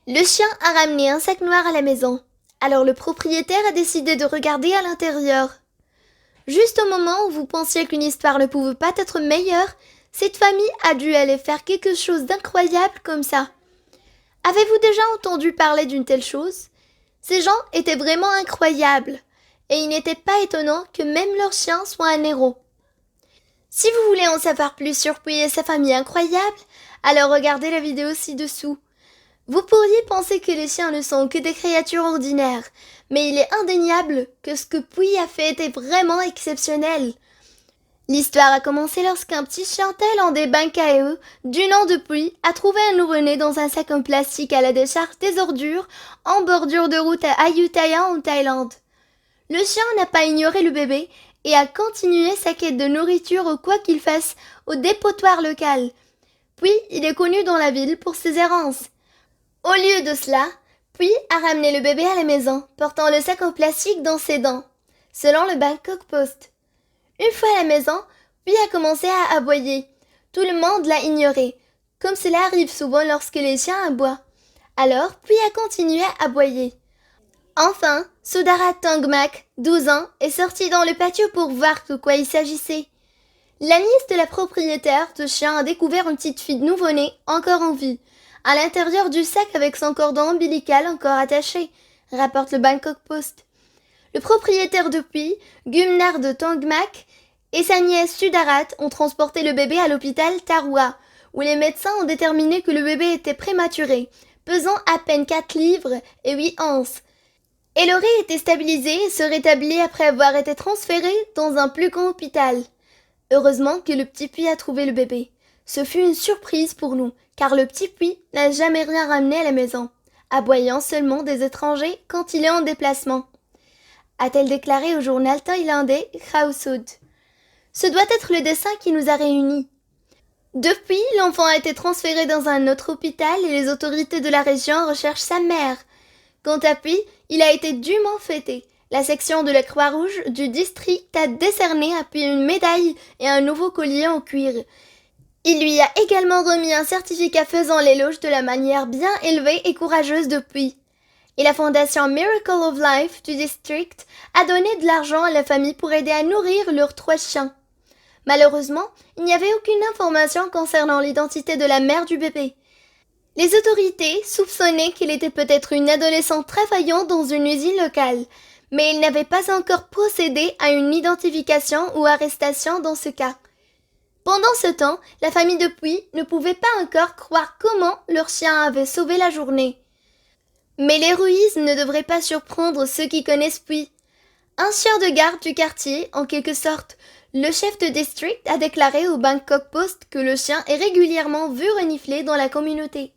Le chien a ramené un sac noir à la maison. Alors le propriétaire a décidé de regarder à l'intérieur. Juste au moment où vous pensiez qu'une histoire ne pouvait pas être meilleure, cette famille a dû aller faire quelque chose d'incroyable comme ça. Avez-vous déjà entendu parler d'une telle chose? Ces gens étaient vraiment incroyables, et il n'était pas étonnant que même leur chien soit un héros. Si vous voulez en savoir plus sur Puy et sa famille incroyable, alors regardez la vidéo ci-dessous. Vous pourriez penser que les chiens ne sont que des créatures ordinaires, mais il est indéniable que ce que Puy a fait était vraiment exceptionnel. L'histoire a commencé lorsqu'un petit chien thaïlandais Bankaeo, du nom de Puy, a trouvé un nouveau-né dans un sac en plastique à la décharge des ordures en bordure de route à Ayutthaya en Thaïlande. Le chien n'a pas ignoré le bébé et a continué sa quête de nourriture ou quoi qu'il fasse au dépotoir local. Puis il est connu dans la ville pour ses errances. Au lieu de cela, Puy a ramené le bébé à la maison, portant le sac en plastique dans ses dents, selon le Bangkok Post. Une fois à la maison, Puy a commencé à aboyer. Tout le monde l'a ignoré, comme cela arrive souvent lorsque les chiens aboient. Alors, Puy a continué à aboyer. Enfin, Sudara Tangmak, 12 ans, est sorti dans le patio pour voir de quoi il s'agissait. La nièce de la propriétaire de chien a découvert une petite fille de nouveau-né encore en vie, à l'intérieur du sac avec son cordon ombilical encore attaché, rapporte le Bangkok Post. Le propriétaire de Puy, Gumnar de Tangmak, et sa nièce Sudarat ont transporté le bébé à l'hôpital Tarwa, où les médecins ont déterminé que le bébé était prématuré, pesant à peine 4 livres et 8 onces. Elle aurait été stabilisée et se rétablit après avoir été transférée dans un plus grand hôpital. Heureusement que le petit Puy a trouvé le bébé. Ce fut une surprise pour nous, car le petit Puy n'a jamais rien ramené à la maison, aboyant seulement des étrangers quand il est en déplacement, a-t-elle déclaré au journal thaïlandais Khao-Sud. Ce doit être le dessein qui nous a réunis. Depuis, l'enfant a été transféré dans un autre hôpital et les autorités de la région recherchent sa mère. Quant à Puy, il a été dûment fêté. La section de la Croix-Rouge du district a décerné à Puy une médaille et un nouveau collier en cuir. Il lui a également remis un certificat faisant l'éloge de la manière bien élevée et courageuse de Puy. Et la fondation Miracle of Life du district a donné de l'argent à la famille pour aider à nourrir leurs 3 chiens. Malheureusement, il n'y avait aucune information concernant l'identité de la mère du bébé. Les autorités soupçonnaient qu'il était peut-être une adolescente travaillant dans une usine locale, mais ils n'avaient pas encore procédé à une identification ou arrestation dans ce cas. Pendant ce temps, la famille de Puy ne pouvait pas encore croire comment leur chien avait sauvé la journée. Mais l'héroïsme ne devrait pas surprendre ceux qui connaissent Puy. Un chien de garde du quartier, en quelque sorte, le chef de district a déclaré au Bangkok Post que le chien est régulièrement vu renifler dans la communauté.